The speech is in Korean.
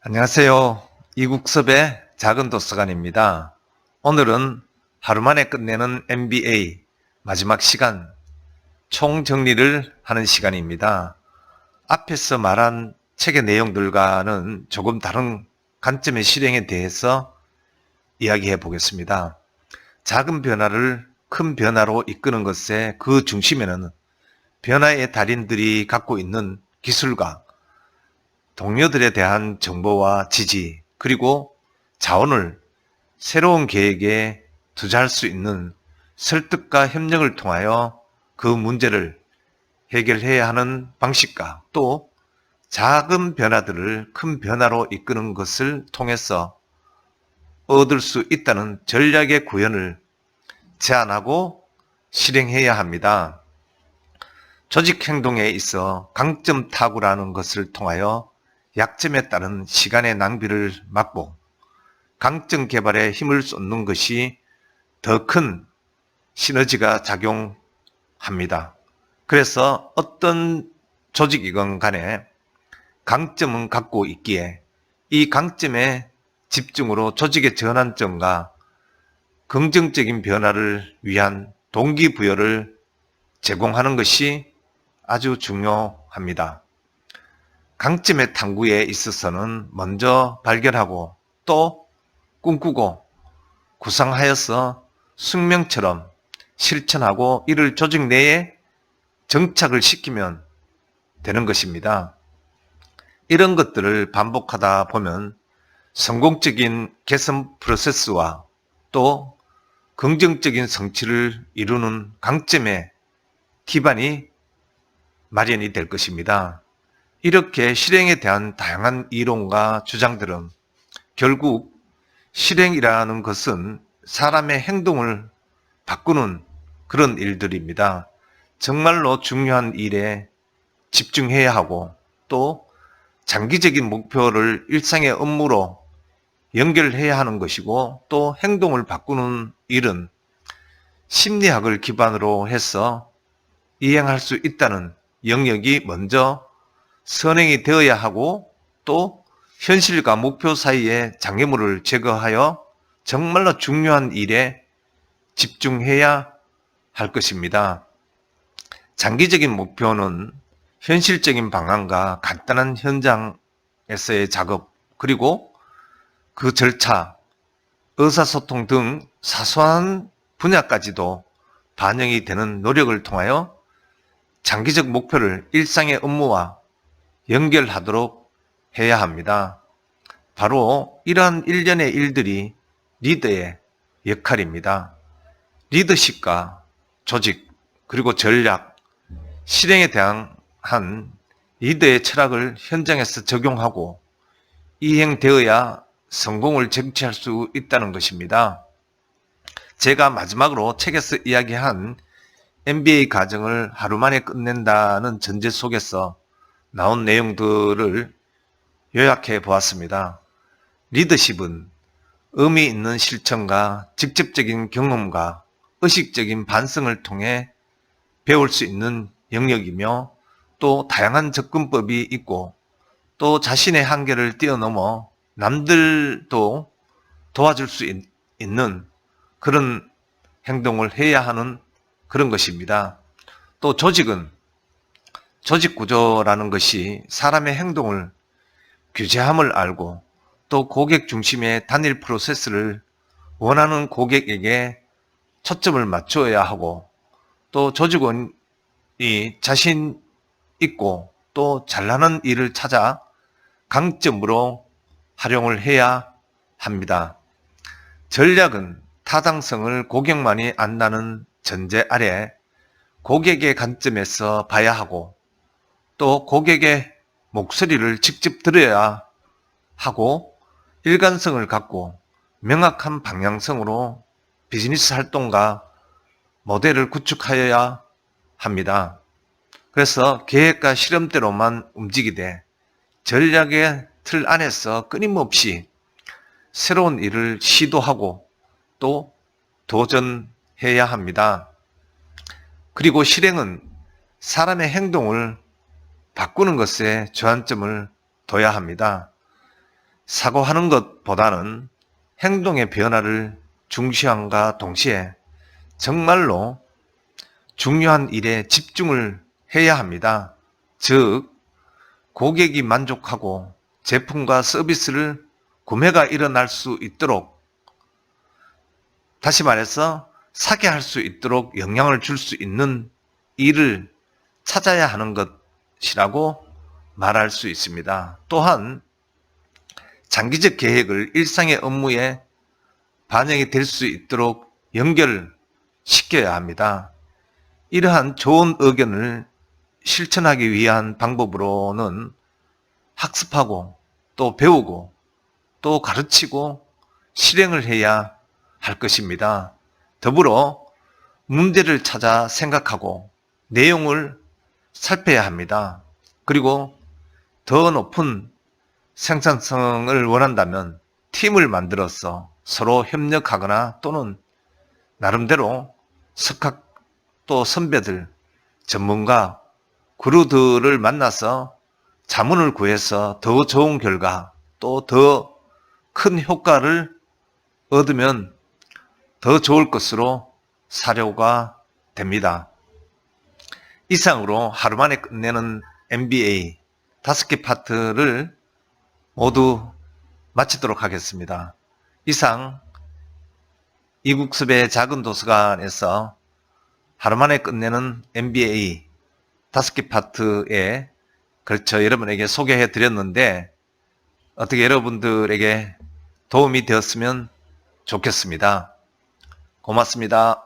안녕하세요. 이국섭의 작은 도서관입니다. 오늘은 하루 만에 끝내는 MBA 마지막 시간 총정리를 하는 시간입니다. 앞에서 말한 책의 내용들과는 조금 다른 관점의 실행에 대해서 이야기해 보겠습니다. 작은 변화를 큰 변화로 이끄는 것에 그 중심에는 변화의 달인들이 갖고 있는 기술과 동료들에 대한 정보와 지지, 그리고 자원을 새로운 계획에 투자할 수 있는 설득과 협력을 통하여 그 문제를 해결해야 하는 방식과 또 작은 변화들을 큰 변화로 이끄는 것을 통해서 얻을 수 있다는 전략의 구현을 제안하고 실행해야 합니다. 조직 행동에 있어 강점 타구라는 것을 통하여 약점에 따른 시간의 낭비를 막고 강점 개발에 힘을 쏟는 것이 더 큰 시너지가 작용합니다. 그래서 어떤 조직이건 간에 강점은 갖고 있기에 이 강점의 집중으로 조직의 전환점과 긍정적인 변화를 위한 동기부여를 제공하는 것이 아주 중요합니다. 강점의 탐구에 있어서는 먼저 발견하고 또 꿈꾸고 구상하여서 숙명처럼 실천하고 이를 조직 내에 정착을 시키면 되는 것입니다. 이런 것들을 반복하다 보면 성공적인 개선 프로세스와 또 긍정적인 성취를 이루는 강점의 기반이 마련이 될 것입니다. 이렇게 실행에 대한 다양한 이론과 주장들은 결국 실행이라는 것은 사람의 행동을 바꾸는 그런 일들입니다. 정말로 중요한 일에 집중해야 하고 또 장기적인 목표를 일상의 업무로 연결해야 하는 것이고 또 행동을 바꾸는 일은 심리학을 기반으로 해서 이행할 수 있다는 영역이 먼저 선행이 되어야 하고 또 현실과 목표 사이의 장애물을 제거하여 정말로 중요한 일에 집중해야 할 것입니다. 장기적인 목표는 현실적인 방안과 간단한 현장에서의 작업, 그리고 그 절차, 의사소통 등 사소한 분야까지도 반영이 되는 노력을 통하여 장기적 목표를 일상의 업무와 연결하도록 해야 합니다. 바로 이러한 일련의 일들이 리더의 역할입니다. 리더십과 조직, 그리고 전략, 실행에 대한 리더의 철학을 현장에서 적용하고 이행되어야 성공을 쟁취할 수 있다는 것입니다. 제가 마지막으로 책에서 이야기한 MBA 과정을 하루 만에 끝낸다는 전제 속에서 나온 내용들을 요약해 보았습니다. 리더십은 의미 있는 실천과 직접적인 경험과 의식적인 반성을 통해 배울 수 있는 영역이며 또 다양한 접근법이 있고 또 자신의 한계를 뛰어넘어 남들도 도와줄 수 있는 그런 행동을 해야 하는 그런 것입니다. 또 조직은 조직 구조라는 것이 사람의 행동을 규제함을 알고 또 고객 중심의 단일 프로세스를 원하는 고객에게 초점을 맞춰야 하고 또 조직원이 자신 있고 또 잘나는 일을 찾아 강점으로 활용을 해야 합니다. 전략은 타당성을 고객만이 안다는 전제 아래 고객의 관점에서 봐야 하고 또 고객의 목소리를 직접 들어야 하고 일관성을 갖고 명확한 방향성으로 비즈니스 활동과 모델을 구축하여야 합니다. 그래서 계획과 실험대로만 움직이되 전략의 틀 안에서 끊임없이 새로운 일을 시도하고 또 도전해야 합니다. 그리고 실행은 사람의 행동을 바꾸는 것에 주안점을 둬야 합니다. 사고하는 것보다는 행동의 변화를 중시함과 동시에 정말로 중요한 일에 집중을 해야 합니다. 즉, 고객이 만족하고 제품과 서비스를 구매가 일어날 수 있도록, 다시 말해서 사게 할 수 있도록 영향을 줄 수 있는 일을 찾아야 하는 것이라고 말할 수 있습니다. 또한 장기적 계획을 일상의 업무에 반영이 될 수 있도록 연결시켜야 합니다. 이러한 좋은 의견을 실천하기 위한 방법으로는 학습하고 또 배우고 또 가르치고 실행을 해야 할 것입니다. 더불어 문제를 찾아 생각하고 내용을 살펴야 합니다. 그리고 더 높은 생산성을 원한다면 팀을 만들어서 서로 협력하거나 또는 나름대로 석학 또 선배들, 전문가, 그루들을 만나서 자문을 구해서 더 좋은 결과 또 더 큰 효과를 얻으면 더 좋을 것으로 사료가 됩니다. 이상으로 하루 만에 끝내는 MBA 5개 파트를 모두 마치도록 하겠습니다. 이상 이국섭의 작은 도서관에서 하루 만에 끝내는 MBA 5개 파트에 걸쳐 여러분에게 소개해 드렸는데 어떻게 여러분들에게 도움이 되었으면 좋겠습니다. 고맙습니다.